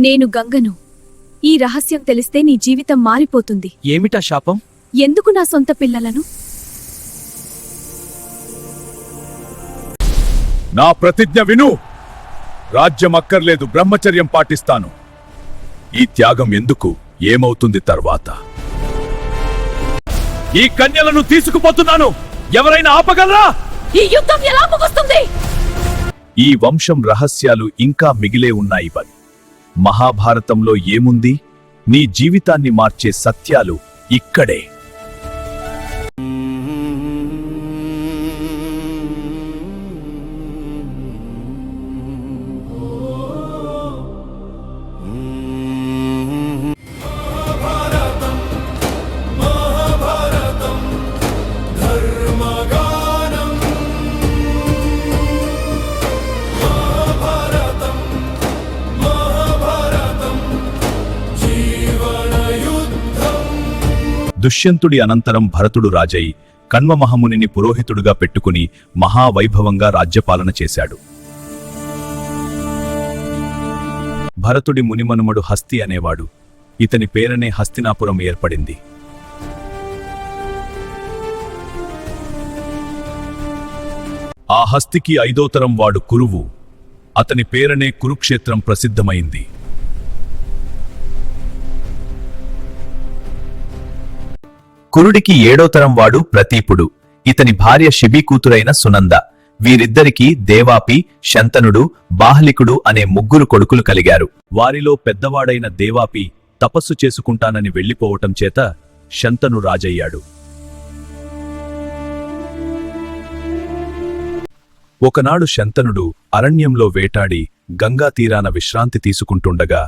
నేను గంగను. ఈ రహస్యం తెలిస్తే నీ జీవితం మారిపోతుంది. ఏమిటా శాపం? ఎందుకు నా సొంత పిల్లలను? నా ప్రతిజ్ఞ విను. రాజ్యం అక్కర్లేదు, బ్రహ్మచర్యం పాటిస్తాను. ఈ త్యాగం ఎందుకు? ఏమవుతుంది తర్వాత? ఈ కన్యలను తీసుకుపోతున్నాను. ఎవరైనా ఆపగలరా? ఈ యుద్ధం ఎలా ముగుస్తుంది? ఈ వంశం రహస్యాలు ఇంకా మిగిలే ఉన్నాయి. మహాభారతంలో ఏముంది? నీ జీవితాన్ని మార్చే సత్యాలు ఇక్కడే. దుష్యంతుడి అనంతరం భరతుడు రాజై కణ్వ మహామునిని పురోహితుడుగా పెట్టుకుని మహావైభవంగా రాజ్యపాలన చేశాడు. భరతుడి మునిమనుమడు హస్తి అనేవాడు. ఇతని పేరనే హస్తినాపురం ఏర్పడింది. ఆ హస్తికి 5వ తరం వాడు కురువు. అతని పేరనే కురుక్షేత్రం ప్రసిద్ధమైంది. కురుడికి 7వ తరం వాడు ప్రతీపుడు. ఇతని భార్య శిబి కూతురైన సునంద. వీరిద్దరికీ దేవాపి, శంతనుడు, బాహ్లికుడు అనే 3 కొడుకులు కలిగారు. వారిలో పెద్దవాడైన దేవాపి తపస్సు చేసుకుంటానని వెళ్లిపోవటం చేత శంతను రాజయ్యాడు. ఒకనాడు శంతనుడు అరణ్యంలో వేటాడి గంగా తీరాన విశ్రాంతి తీసుకుంటుండగా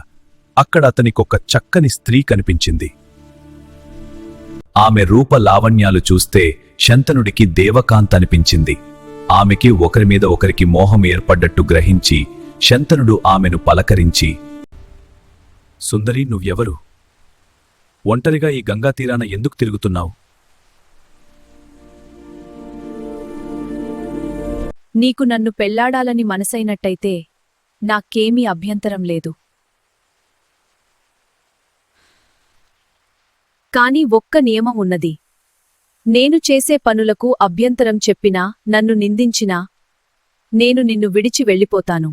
అక్కడ అతనికొక చక్కని స్త్రీ కనిపించింది. ఆమె రూప లావణ్యాలు చూస్తే శంతనుడికి దేవకాంత్ అనిపించింది. ఆమెకి ఒకరి మీద ఒకరికి మోహం ఏర్పడ్డట్టు గ్రహించి శంతనుడు ఆమెను పలకరించి, సుందరి, నువ్వెవరు? ఒంటరిగా ఈ గంగా తీరాన ఎందుకు తిరుగుతున్నావు? నీకు నన్ను పెళ్లాడాలని మనసైనట్టయితే నాకేమీ అభ్యంతరం లేదు. కాని ఒక్క నియమం ఉన్నది. నేను చేసే పనులకు అభ్యంతరం చెప్పినా, నన్ను నిందించినా నేను నిన్ను విడిచి వెళ్ళిపోతాను.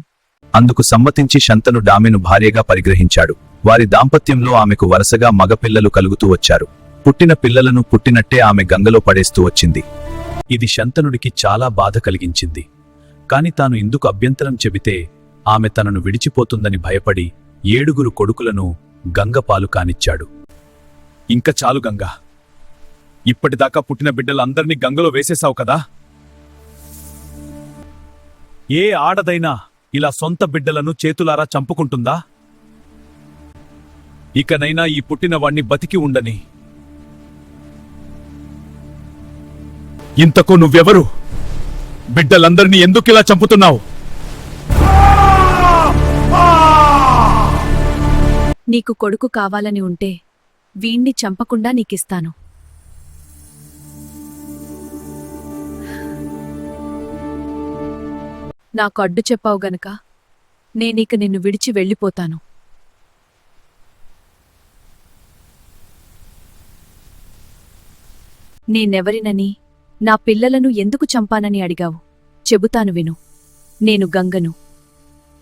అందుకు సమ్మతించి శంతనుడు ఆమెను భార్యగా పరిగ్రహించాడు. వారి దాంపత్యంలో ఆమెకు వరుసగా మగపిల్లలు కలుగుతూ వచ్చారు. పుట్టిన పిల్లలను పుట్టినట్టే ఆమె గంగలో పడేస్తూ వచ్చింది. ఇది శంతనుడికి చాలా బాధ కలిగించింది. కాని తాను ఇందుకు అభ్యంతరం చెబితే ఆమె తనను విడిచిపోతుందని భయపడి 7 కొడుకులను గంగపాలు కానిచ్చాడు. ఇంక చాలు గంగా, ఇప్పటిదాకా పుట్టిన బిడ్డలందర్నీ గంగలో వేసేశావు కదా. ఏ ఆడదైనా ఇలా సొంత బిడ్డలను చేతులారా చంపుకుంటుందా? ఇకనైనా ఈ పుట్టినవాణ్ణి బతికి ఉండని. ఇంతకు నువ్వెవరు? బిడ్డలందరినీ ఎందుకిలా చంపుతున్నావు? నీకు కొడుకు కావాలని ఉంటే వీణ్ణి చంపకుండా నీకిస్తాను. నాకు అడ్డు చెప్పావు గనక నేనిక నిన్ను విడిచి వెళ్ళిపోతాను. నేనెవరినని, నా పిల్లలను ఎందుకు చంపానని అడిగావు. చెబుతాను విను. నేను గంగను.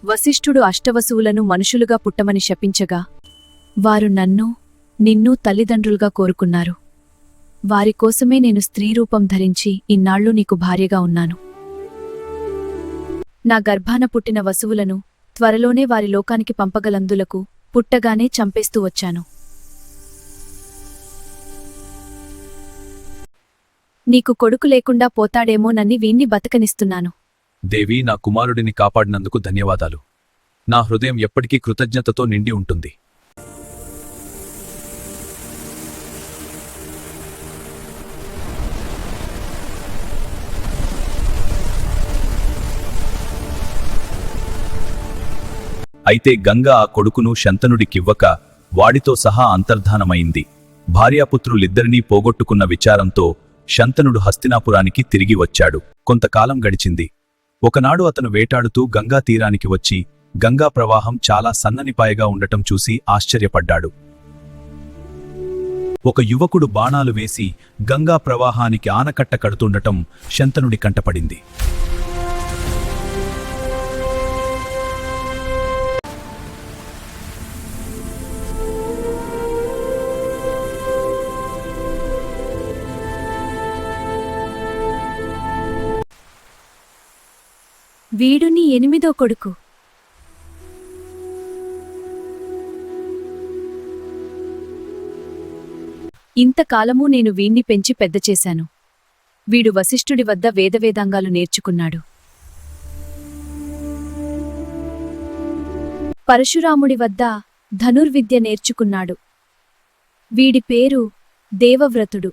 వశిష్ఠుడు అష్టవసువులను మనుషులుగా పుట్టమని శపించగా వారు నన్ను, నిన్ను తల్లిదండ్రులుగా కోరుకున్నారు. వారికోసమే నేను స్త్రీరూపం ధరించి ఇన్నాళ్లు నీకు భార్యగా ఉన్నాను. నా గర్భాన పుట్టిన వసువులను త్వరలోనే వారి లోకానికి పంపగలందులకు పుట్టగానే చంపేస్తూ వచ్చాను. నీకు కొడుకు లేకుండా పోతాడేమోనని వీణ్ణి బతకనిస్తున్నాను. దేవి, నా కుమారుడిని కాపాడినందుకు ధన్యవాదాలు. నా హృదయం ఎప్పటికీ కృతజ్ఞతతో నిండి ఉంటుంది. అయితే గంగ ఆ కొడుకును శంతనుడికివ్వక వాడితో సహా అంతర్ధానమైంది. భార్యాపుత్రులిద్దరినీ పోగొట్టుకున్న విచారంతో శంతనుడు హస్తినాపురానికి తిరిగి వచ్చాడు. కొంతకాలం గడిచింది. ఒకనాడు అతను వేటాడుతూ గంగా తీరానికి వచ్చి గంగా ప్రవాహం చాలా సన్ననిపాయగా ఉండటం చూసి ఆశ్చర్యపడ్డాడు. ఒక యువకుడు బాణాలు వేసి గంగా ప్రవాహానికి ఆనకట్ట కడుతుండటం శంతనుడి కంటపడింది. వీడు నీ 8వ కొడుకు. ఇంతకాలమూ నేను వీణ్ణి పెంచి పెద్ద చేశాను. వీడు వశిష్ఠుడి వద్ద వేదవేదాంగాలు నేర్చుకున్నాడు. పరశురాముడి వద్ద ధనుర్విద్య నేర్చుకున్నాడు. వీడి పేరు దేవవ్రతుడు.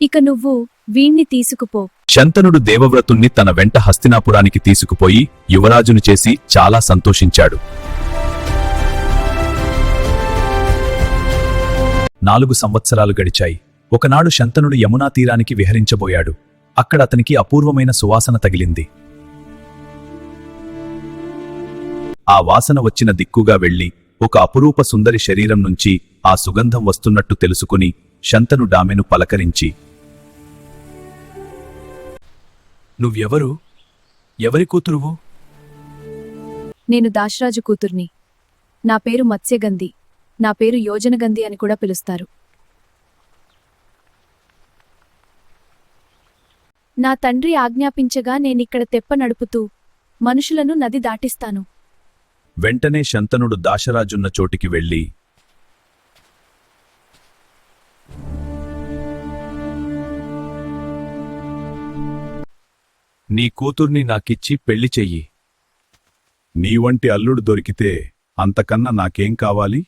ఇక నువ్వు వీణ్ణి తీసుకుపో. శంతనుడు దేవవ్రతుణ్ణి తన వెంట హస్తినాపురానికి తీసుకుపోయి యువరాజును చేసి చాలా సంతోషించాడు. 4 సంవత్సరాలు గడిచాయి. ఒకనాడు శంతనుడు యమునా తీరానికి విహరించబోయాడు. అక్కడ అతనికి అపూర్వమైన సువాసన తగిలింది. ఆ వాసన వచ్చిన దిక్కుగా వెళ్లి ఒక అపురూప సుందరి శరీరం నుంచి ఆ సుగంధం వస్తున్నట్టు తెలుసుకుని శంతనుడామెను పలకరించి, "నువ్వెవరు? ఎవరి కూతురువు?" నేను దాశరాజు కూతుర్ని. నా పేరు మత్స్యగంధి. నా పేరు యోజనగంధి అని కూడా పిలుస్తారు. నా తండ్రి ఆజ్ఞాపించగా నేనిక్కడ తెప్ప నడుపుతూ మనుషులను నది దాటిస్తాను. వెంటనే శంతనుడు దాశరాజున్న చోటికి వెళ్లి, "నీ కూతుర్ని నాకిచ్చి పెళ్లి చెయ్యి. నీ వంటి అల్లుడు దొరికితే అంతకన్నా నాకేం కావాలి?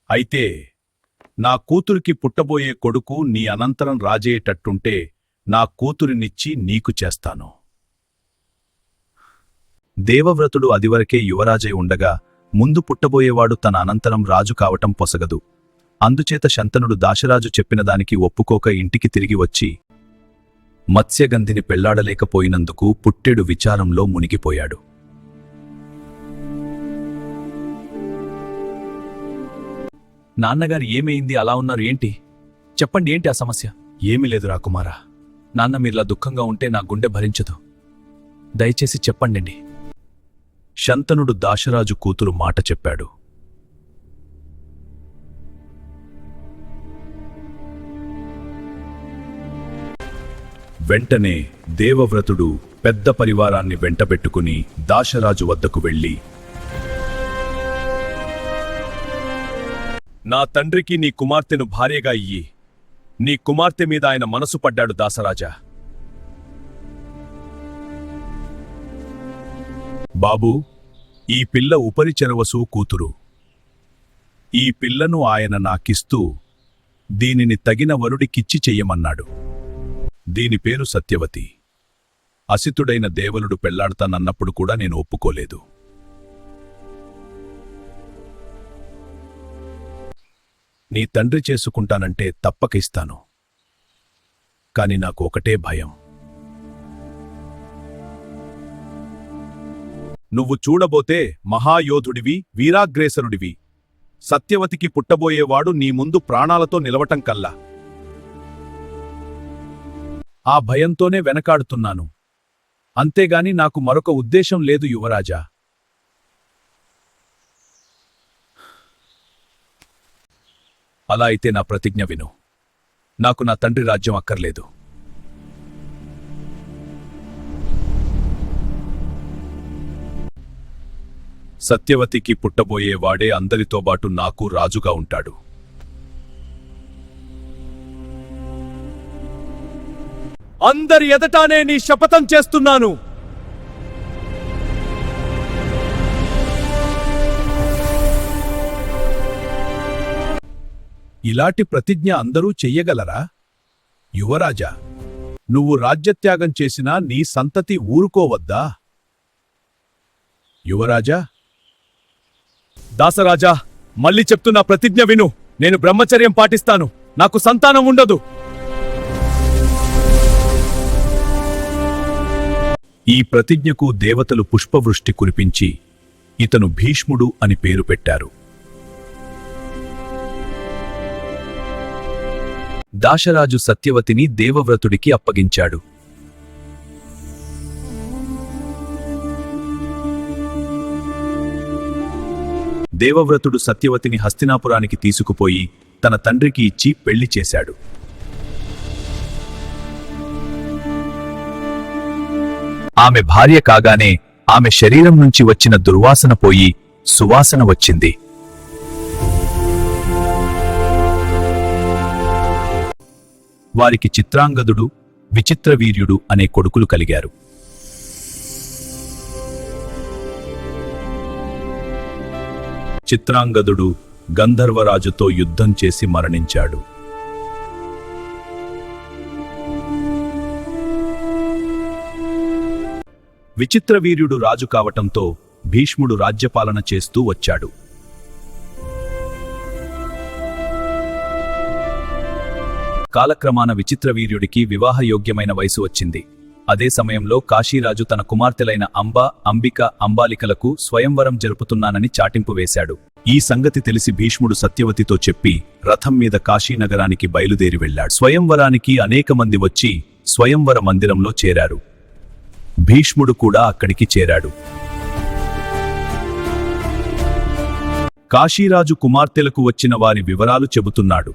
అయితే నా కూతురికి పుట్టబోయే కొడుకు నీ అనంతరం రాజేయేటట్టుంటే నా కూతురినిచ్చి నీకు చేస్తాను." దేవవ్రతుడు అదివరకే యువరాజై ఉండగా ముందు పుట్టబోయేవాడు తన అనంతరం రాజు కావటం పొసగదు. అందుచేత శంతనుడు దాశరాజు చెప్పిన దానికి ఒప్పుకోక ఇంటికి తిరిగి వచ్చి మత్స్యగంధిని పెళ్లాడలేకపోయినందుకు పుట్టెడు విచారంలో మునిగిపోయాడు. "నాన్నగారు, ఏమైంది? అలా ఉన్నారు ఏంటి? చెప్పండి, ఏంటి ఆ సమస్య?" "ఏమీ లేదు రాకుమారా. నాన్న మీర్లా దుఃఖంగా ఉంటే నా గుండె భరించదు. దయచేసి చెప్పండి." శంతనుడు దాశరాజు కూతురు మాట చెప్పాడు. వెంటనే దేవవ్రతుడు పెద్ద పరివారాన్ని వెంటబెట్టుకుని దాశరాజు వద్దకు వెళ్ళి, "నా తండ్రికి నీ కుమార్తెను భార్యగా ఇయ్యి. నీ కుమార్తె మీద ఆయన మనసు పడ్డాడు దాసరాజా. బాబూ, ఈ పిల్ల ఉపరిచెరవసు కూతురు. ఈ పిల్లను ఆయన నాకిస్తూ దీనిని తగిన వరుడికిచ్చి చెయ్యమన్నాడు. దీని పేరు సత్యవతి. అసితుడైన దేవలుడు పెళ్లాడతానన్నప్పుడు కూడా నేను ఒప్పుకోలేదు. నీ తండ్రి చేసుకుంటానంటే తప్పక ఇస్తాను. కాని నాకు ఒకటే భయం. నువ్వు చూడబోతే మహాయోధుడివి, వీరాగ్రేసరుడివి. సత్యవతికి పుట్టబోయేవాడు నీ ముందు ప్రాణాలతో నిలవటం కల్లా. ఆ భయంతోనే వెనకాడుతున్నాను. అంతేగాని నాకు మరొక ఉద్దేశం లేదు యువరాజా." "అలా అయితే నా ప్రతిజ్ఞ విను. నాకు నా తండ్రి రాజ్యం అక్కర్లేదు. సత్యవతికి పుట్టబోయేవాడే అందరితోబాటు నాకు రాజుగా ఉంటాడు. అందరి ఎదటానే నీ శపథం చేస్తున్నాను." ఇలాంటి ప్రతిజ్ఞ అందరూ చెయ్యగలరా? యువరాజా, నువ్వు రాజ్యత్యాగం చేసినా నీ సంతతి ఊరుకోవద్దా? యువరాజా, దాసరాజా, మళ్ళీ చెప్తున్నా, ప్రతిజ్ఞ విను. నేను బ్రహ్మచర్యం పాటిస్తాను. నాకు సంతానం ఉండదు. ఈ ప్రతిజ్ఞకు దేవతలు పుష్పవృష్టి కురిపించి ఇతను భీష్ముడు అని పేరు పెట్టారు. దాశరాజు సత్యవతిని దేవవ్రతుడికి అప్పగించాడు. దేవవ్రతుడు సత్యవతిని హస్తినాపురానికి తీసుకుపోయి తన తండ్రికి ఇచ్చి పెళ్లి చేశాడు. ఆమె భార్య కాగానే ఆమె శరీరం నుంచి వచ్చిన దుర్వాసన పోయి సువాసన వచ్చింది. వారికి చిత్రాంగదుడు, విచిత్రవీర్యుడు అనే కొడుకులు కలిగారు. చిత్రాంగదుడు గంధర్వరాజుతో యుద్ధం చేసి మరణించాడు. విచిత్రవీర్యుడు రాజు కావటంతో భీష్ముడు రాజ్యపాలన చేస్తూ వచ్చాడు. కాలక్రమాన విచిత్రవీర్యుడికి వివాహయోగ్యమైన వయసు వచ్చింది. అదే సమయంలో కాశీరాజు తన కుమార్తెలైన అంబ, అంబిక, అంబాలికలకు స్వయంవరం జరుపుతున్నానని చాటింపు వేశాడు. ఈ సంగతి తెలిసి భీష్ముడు సత్యవతితో చెప్పి రథం మీద కాశీనగరానికి బయలుదేరి వెళ్లాడు. స్వయంవరానికి అనేక మంది వచ్చి స్వయంవర మందిరంలో చేరారు. భీష్ముడు కూడా అక్కడికి చేరాడు. కాశీరాజు కుమార్తెలకు వచ్చిన వారి వివరాలు చెబుతున్నాడు.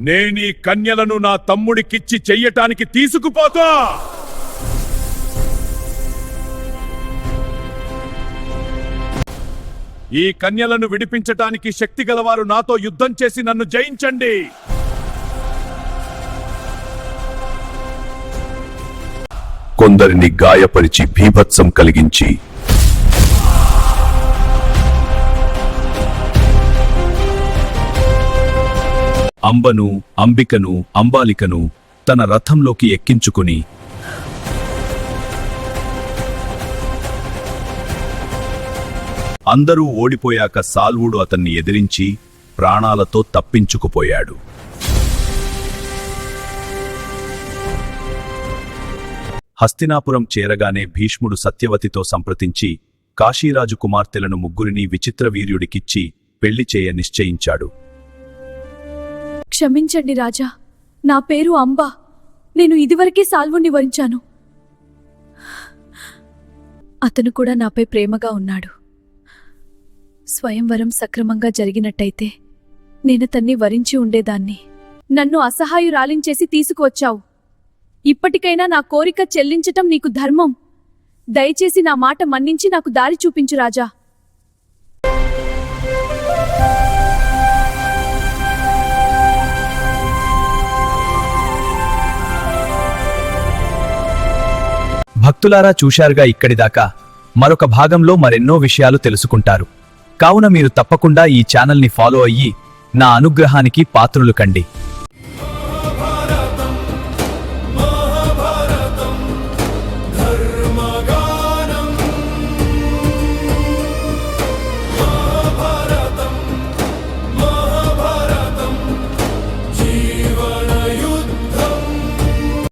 నేనీ కన్యలను నా తమ్ముడికిచ్చి చెయ్యటానికి తీసుకుపోతా. ఈ కన్యలను విడిపించటానికి శక్తిగలవారు నాతో యుద్ధం చేసి నన్ను జయించండి. కొందరిని గాయపరిచి భీభత్సం కలిగించి అంబను, అంబికను, అంబాలికను తన రథంలోకి ఎక్కించుకుని అందరూ ఓడిపోయాక సాల్వుడు అతన్ని ఎదిరించి ప్రాణాలతో తప్పించుకుపోయాడు. హస్తినాపురం చేరగానే భీష్ముడు సత్యవతితో సంప్రదించి కాశీరాజు కుమార్తెలను ముగ్గురిని విచిత్రవీర్యుడికిచ్చి పెళ్లి చేయ నిశ్చయించాడు. క్షమించండి రాజా, నా పేరు అంబ. నేను ఇదివరకే సాల్వుణ్ణి వరించాను. అతను కూడా నాపై ప్రేమగా ఉన్నాడు. స్వయంవరం సక్రమంగా జరిగినట్టయితే నేనతన్ని వరించి ఉండేదాన్ని. నన్ను అసహాయురాలించేసి తీసుకువచ్చావు. ఇప్పటికైనా నా కోరిక చెల్లించటం నీకు ధర్మం. దయచేసి నా మాట మన్నించి నాకు దారి చూపించు రాజా. భక్తులారా, చూశారుగా ఇక్కడిదాకా. మరొక భాగంలో మరెన్నో విషయాలు తెలుసుకుంటారు. కావున మీరు తప్పకుండా ఈ ఛానల్ని ఫాలో అయ్యి నా అనుగ్రహానికి పాత్రులు కండి.